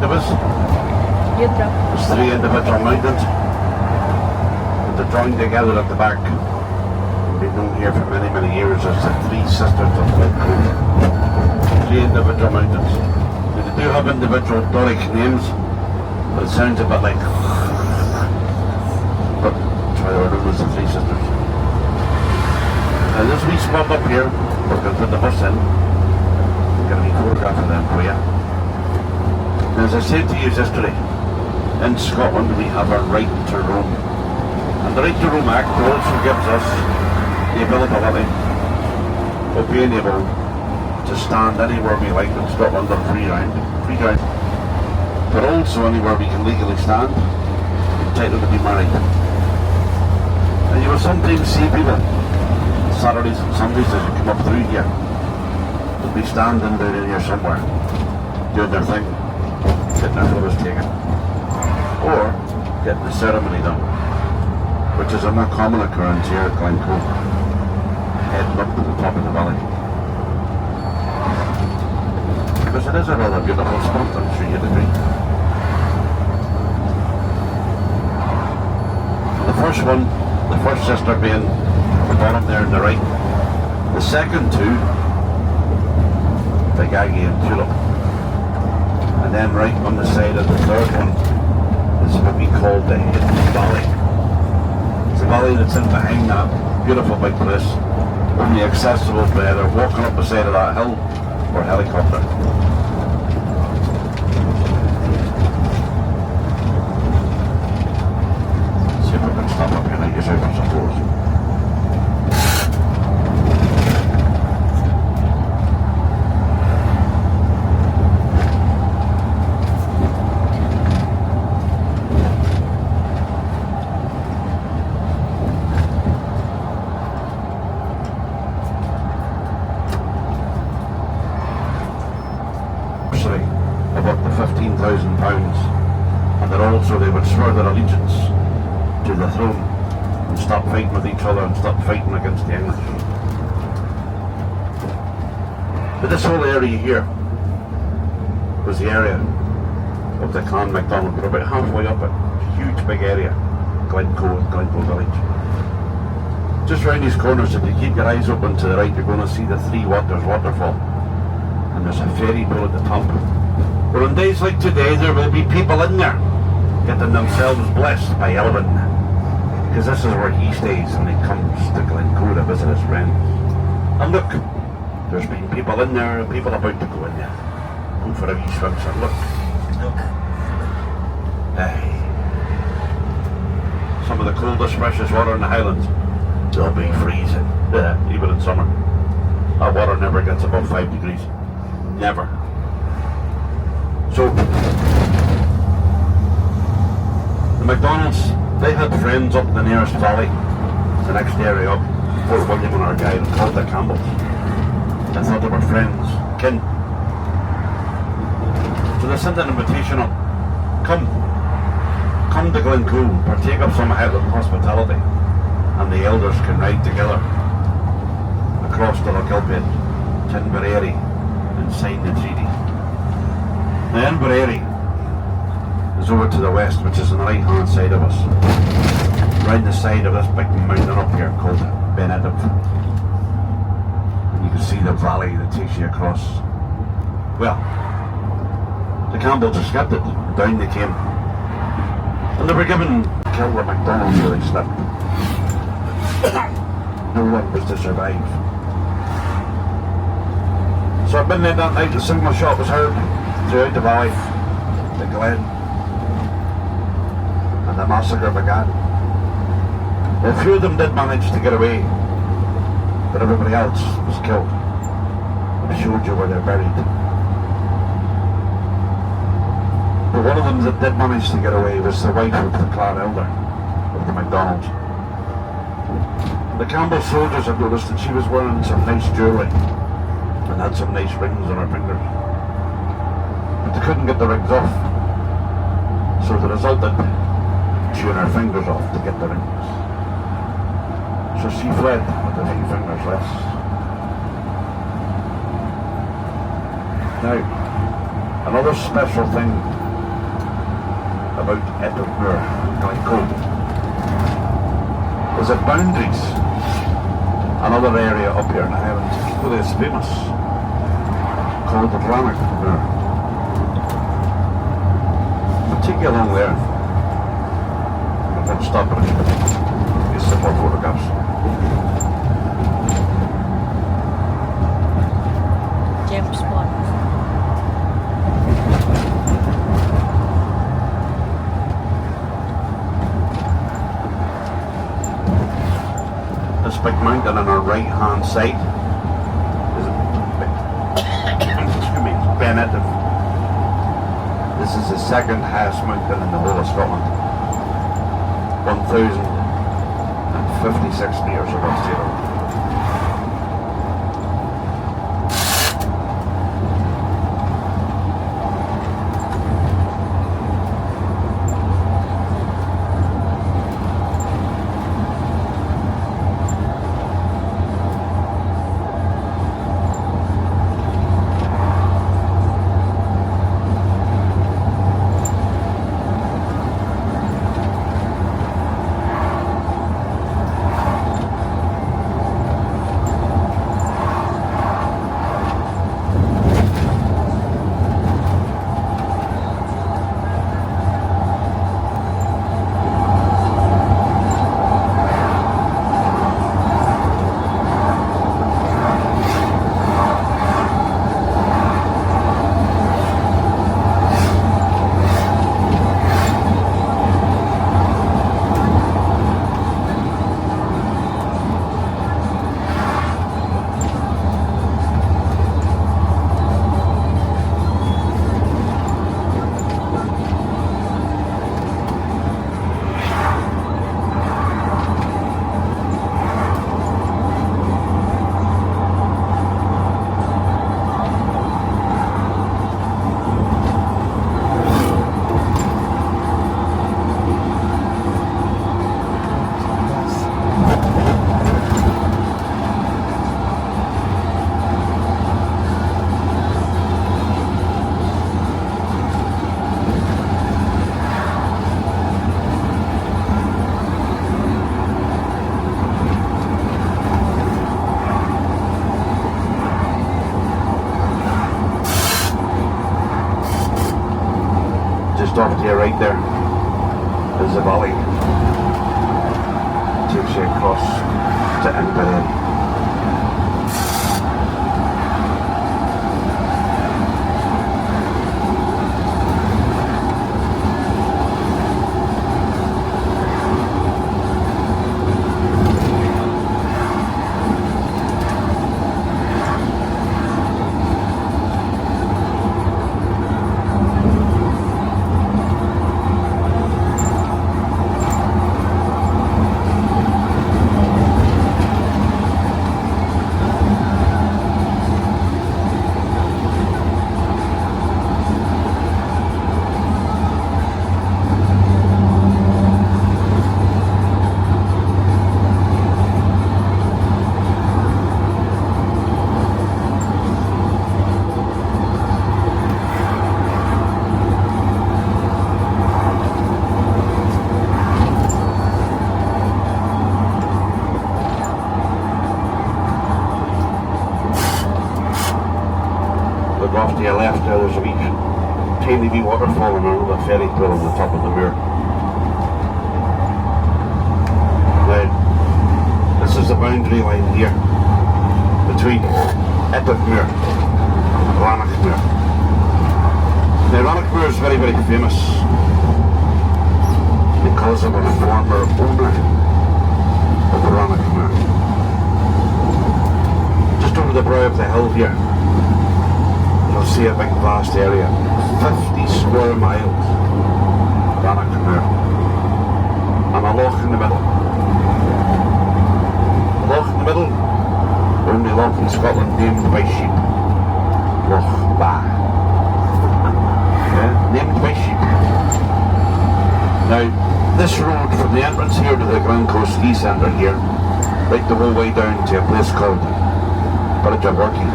of us. There's three individual mountains. And they're joined together at the back. We've known here for many, many years as the Three Sisters of Glen Coe. Three individual mountains. They do have individual Doric names, but it sounds a bit like... But that's why they were known as the Three Sisters. And this wee spot up here, we're going to put the bus in. I'm going to be photographing them for you. And as I said to you yesterday, in Scotland we have our right to roam. And the Right to Roam Act also gives us the ability of being able to stand anywhere we like in Scotland on free ground, but also anywhere we can legally stand, entitled to be married. And you will sometimes see people Saturdays and Sundays as you come up through here, they'll be standing down in here somewhere, doing their thing, getting their photos taken, or getting the ceremony done, which is a more common occurrence here at Glen Coe, heading up to the top of the valley. Because it is a rather beautiful spot, I'm sure you'd agree. The first one, the first sister being the bottom there on the right. The second two, the Gaggy and Tulip. And then right on the side of the third one is what we call the Hidden Valley. It's a valley that's in behind that beautiful big place, only accessible by either walking up the side of that hill or helicopter. See if we can stop up here and get out, I suppose. Of up to £15,000, and that also they would swear their allegiance to the throne and stop fighting with each other and stop fighting against the English. But this whole area here was the area of the Clan MacDonald. We're about halfway up it, a huge big area, Glencoe and Glencoe Village. Just round these corners, if you keep your eyes open to the right, you're going to see the Three Waters waterfall, and there's a ferry boat at the top. Well, on days like today, there will be people in there getting themselves blessed by Elvin, because this is where he stays when he comes to Glen Coe to visit his friends. And look, there's been people in there and people about to go in there. Go for a wee swim, sir. Look. Aye. Some of the coldest, freshest water in the Highlands. They'll be freezing, even in summer. That water never gets above 5 degrees. Never. So, the MacDonalds, they had friends up in the nearest valley, the next area up, Fort William and Argyll, called the Campbells. They thought they were friends, kin. So they sent an invitation up. Come to Glen Coe, partake of some Highland hospitality, and the elders can ride together across to Lochgilphead, Tinberary, and sign the treaty. The Inverary is over to the west, which is on the right hand side of us, round the side of this big mountain up here called Glen Etive. And you can see the valley that takes you across. Well, the Campbells escaped it, down they came, and they were given to kill the MacDonalds where they slept. No one was to survive. So at midnight that night, a single shot was heard throughout the valley, the glen, and the massacre began. A few of them did manage to get away, but everybody else was killed. I showed you where they're buried. But one of them that did manage to get away was the wife of the clan elder of the MacDonalds. The Campbell soldiers had noticed that she was wearing some nice jewellery and had some nice rings on her fingers. But they couldn't get the rings off, so they resulted chewing her fingers off to get the rings. So she fled with a few fingers less. Now, another special thing about Etive Glen Coe is it boundaries another area up here in the Highlands, equally as famous, called the Granite Moor. I'll take you along there. I'm going to stop it. Get some more photographs. Gem spot. This big mountain on our right hand side is Glen Etive. This is the second highest mountain in the whole of Scotland. 1,056 metres above sea level. Just off to your right there is the valley. Takes you across to Intrigue. Look off to your left there, there's a wee tiny wee waterfall and another ferry pool on the top of the moor. Now, this is the boundary line here between Etive Moor and Rannoch Moor. Now Rannoch Moor is very, very famous because of a former owner of the Rannoch Moor. Just over the brow of the hill here, you'll see a big vast area, 50 square miles, Rannoch Moor, and a loch in the middle. A loch in the middle, only loch in Scotland named by sheep, Loch Ba. Yeah, named by sheep. Now, this road from the entrance here to the Glencoe ski centre here, right the whole way down to a place called Bridge of Working.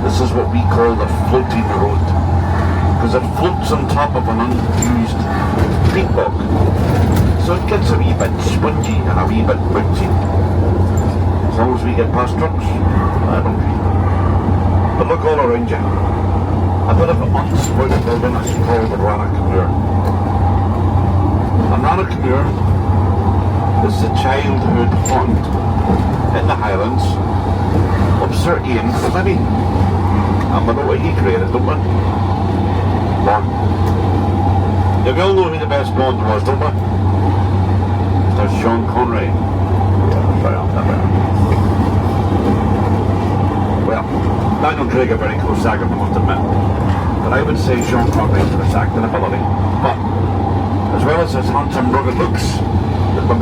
This is what we call the floating road, because it floats on top of an unused peat bog. So it gets a wee bit spongy and a wee bit bouncy. As long as we get past trucks, I don't care. But look all around you. A bit of unspoiled wilderness called the Rannoch. And Rannoch is the childhood haunt in the Highlands of Sir Ian Fleming. And we know what he created, don't we? Bond. You all know who the best Bond was, don't we? Mr. Sean Connery. Well, Daniel Craig a very close second, I must admit. But I would say Sean Connery for his acting ability. But as well as his handsome rugged looks, that when